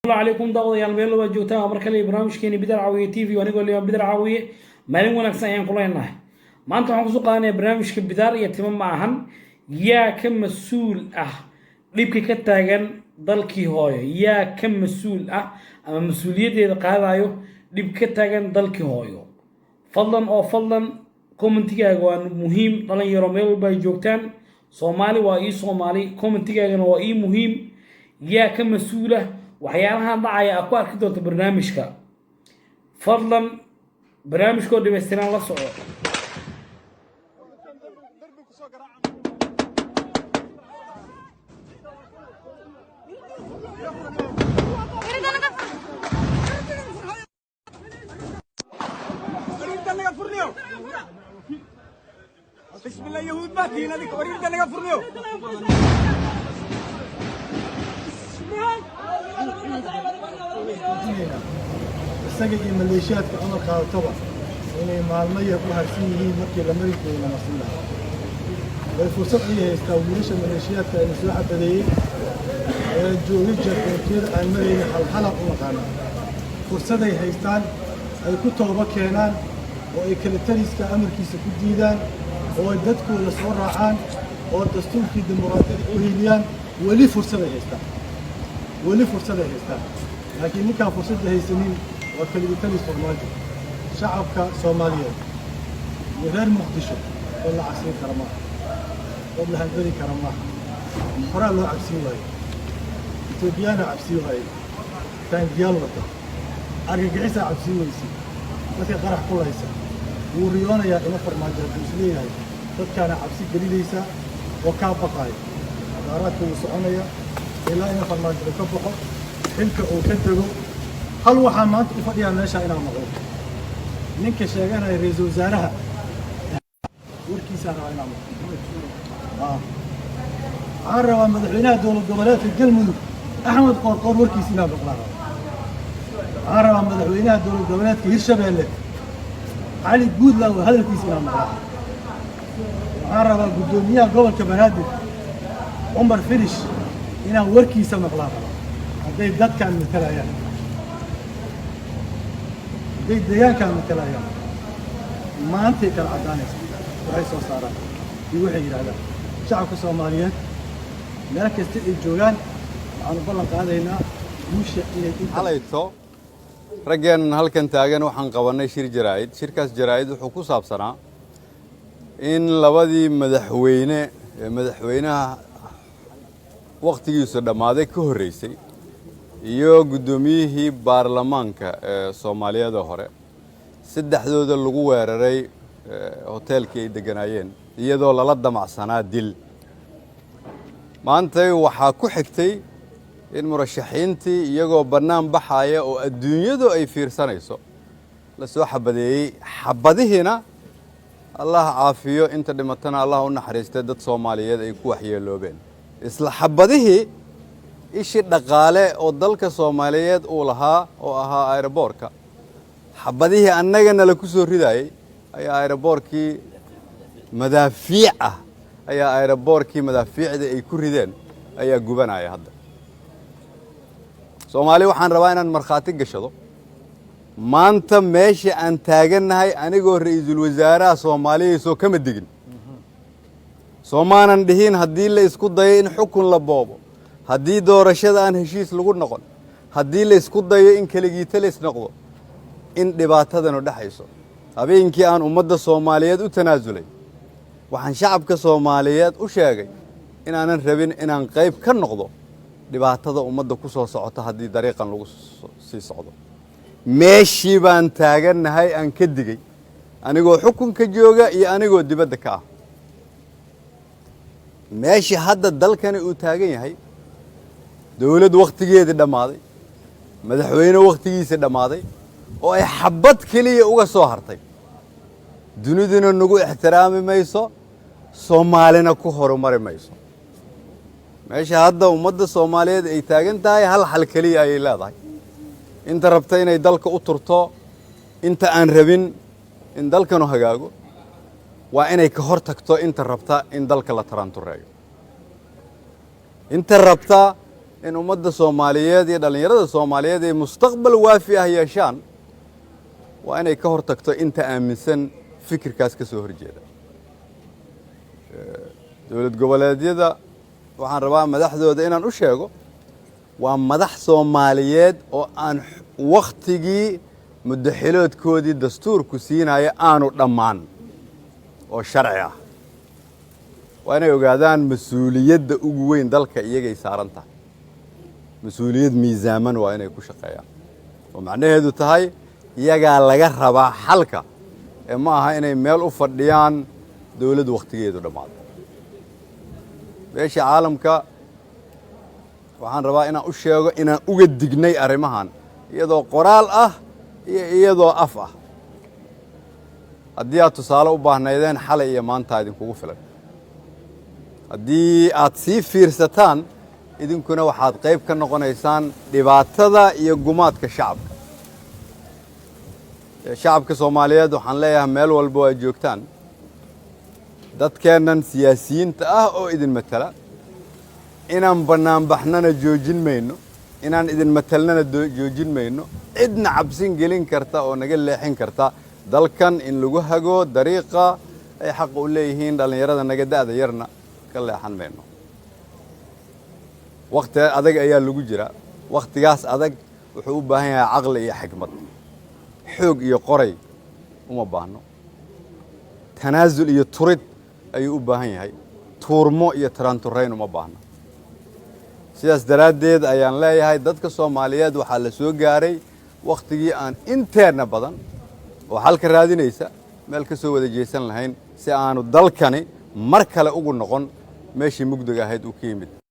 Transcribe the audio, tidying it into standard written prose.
الله عليكم دعوة يا الميل وجوتها أمريكا برامج كيني بدر عوية تي في وأنا أقول اليوم بدر عوية مالين ونكسر يعني كلنا نح ما أنت حافظوا قانة برامج كبدار يتم معهن يا كم مسؤول ليبكي كتاعن ضلكي هاي يا كم مسؤول أما مسؤولية القاعدة ليبكي كتاعن ضلكي هاي فضلا أو فضلا كومنتيجا جوان مهم طلع يرميل بيجوتان صومالي وإي صومالي كومنتيجا جوان وإي مهم يا كم مسؤولة waxyaalaha dhacaya aad ku arki doonto barnaamijka fadlan barnaamijkoo dhamaystiran la soco بسم الله يهود باكين هذيك وريد انا فرنيو isagii maleeshiyaadka amarka taba inay maalmaha ku harsan yihiin markii la mari doono mas'uula way fursad ay haystaa wiilasha maleeshiyaadka ay soo xabadeeyay ee joogay jarqoonteed aan marayna hal u maqaana fursad ay haystaan ay ku tooba keenaan oo ay kala taliska amarkiisa ku diidaan oo ay dadkooda soo raacaan oo dastuurkii dimuqraadiyadda u heliyaan wali fursad ay haystaan laakiin ninkaan fursad haysanin waa kaliya talis farmaajo shacabka Soomaaliyeed iyo reer Muqdisho oo la casri kara ma oo la handari kara ma hore loo cabsi waayo Itoobiyana cabsi waayo taan diyaal wata argagixisa cabsi waysi dadka qarax ku haysa wuu riyoonaya in farmaajo uu leeyahay dadkana cabsi gelinaysa oo ka baqay qaraarku uu soconaya ilaa in farmaajo ka baxo xilka uu ka tago hal waxaan maanta u fadhiyaa meesha inaan maqlo ninka sheeganaya ra'iisul wasaaraha warkiisa inaan maqlo aan rabaa madaxweynaha dowlad goboleedka galmudug axmed qoorqoor warkiisa inaan maqlo aan rabaa madaxweynaha dowlad goboleedka hirshabeelle cali guudlaaw hadalkiisa inaan maqlo aan rabaa gudoomiyaha gobolka banaadir cumar firish inaan warkiisa maqlo hadday dadkaan matalayaan hadday deegaankaan matalayaan maantay kala caddaanaysa waxay soo saaraan iyo waxay yidhaahdaan shacabka Soomaaliyeed meel kasta ay joogaan waxaanu ballan qaadaynaa guusha inay halayto raggan halkan taagan waxaan qabanay shir jaraa'id shirkaas jaraa'id wuxuu ku saabsanaa in labadii madaxweynaha waqtigiisu dhamaaday ka horeysay iyo gudoomiyihii baarlamaanka Soomaaliyeed hore saddexdooda lagu weeraray hotelkii ay deganaayeen iyadoo lala damacsanaa dil maanta waxa ku xigtay in murashaxiintii iyagoo banaan baxaya oo adduunyadu ay fiirsanayso la soo xabadeeyay xabadihiina Allah caafiyo inta dhimatana Allah u naxariistay dad Soomaaliyeed ay ku waxyeeloobeen isla xabadihii ishi dhaqaale oo dalka Soomaaliyeed uu lahaa oo ahaa aeroboorka xabadihii annagana la ku soo ridaayay ayaa aeroboorkii madaafiicda ay ku rideen ayaa gubanaya hadda Soomaali waxaan rabaa inaan markhaati gashado maanta meesha aan taaganahay anigoo ra'iisul wasaaraha Soomaaliya soo kama digin Soomaanan dhihin haddii la isku dayo in xukun la boobo haddii doorashada aan heshiis lagu noqon haddii la isku dayo in kaligii talis noqdo in dhibaatadanu dhaxayso habeenkii aan ummadda Soomaaliyeed u tanaasulay waxaan shacabka Soomaaliyeed u sheegay in aanan rabin inaan qayb ka noqdo dhibaatada ummadda ku soo socota haddii dariiqan lagu sii socdo meeshii baan taaganahay aan ka digay anigoo xukunka jooga iyo anigoo dibadda ka ah meeshii hadda dalkani uu taagan yahay dawlad waqtigeedii dhamaaday madaxweyne waqtigiisa dhamaaday oo ay xabad kaliya uga soo hartay duniduna nagu ixtiraami mayso Soomaalina ku horumari mayso meesha hadda ummadda Soomaaliyeed ay taagan tahay hal xal kaliya ay leedahay inta rabta inay dalka u turto inta aan rabin in dalkanu hagaago waa inay ka hor tagto inta rabta in dalka la tarantureeyo inta rabta in ummadda Soomaaliyeed iyo dhalinyarada Soomaaliyeed ay mustaqbal waafi ah yeeshaan waa inay ka hortagto inta aaminsan fikirkaas ka soo horjeeda dowlad goboleedyada waxaan rabaa madaxdooda inaan u sheego waa madax Soomaaliyeed oo aan waqtigii muddaxiloodkoodii dastuurku siinaya aanu dhammaan oo sharci ah waa inay ogaadaan mas'uuliyadda ugu weyn dalka iyagay saaran tahay mas'uuliyad miisaaman waa inay ku shaqeeyaan oo macnaheedu tahay iyagaa laga rabaa xalka ee ma aha inay meel u fadhiyaan dawladdu waqtigeedu dhammaado beesha caalamka waxaan rabaa inaan u sheego inaan uga dignay arrimahan iyadoo qoraal ah iyo iyadoo af ah haddii aad tusaale u baahnaydeen xalay iyo maanta idinkugu filan haddii aad sii fiirsataan idinkuna waxaad qayb ka noqonaysaan dhibaatada iyo gumaadka shacabka shacabka Soomaaliyeed waxaan leeyahay meel walba oo ay joogtaan dadkeennan siyaasiyiinta ah oo idin matala inaan banaanbaxnana joojin mayno inaan idin matalnana joojin mayno cidna cabsin gelin karta oo naga leexin karta dalkan in lagu hago dariiqa ay xaq u leeyihiin dhalinyarada naga da'da yarna ka leexan mayno waqti adag ayaa lagu jira waqtigaas adag wuxuu u baahan yahay aqli iyo xikmad xoog iyo qoray uma baahno tanaasul iyo turid ayuu u baahan yahay tuurmo iyo taraanturayn uma baahno sidaas daraaddeed ayaan leeyahay dadka Soomaaliyeed waxaa la soo gaaray waqtigii aan inteena badan oo halka raadinaysa meel ka soo wada jeesan lahayn si aanu dalkani mar kale ugu noqon meeshii mugdiga ahayd uu ka yimid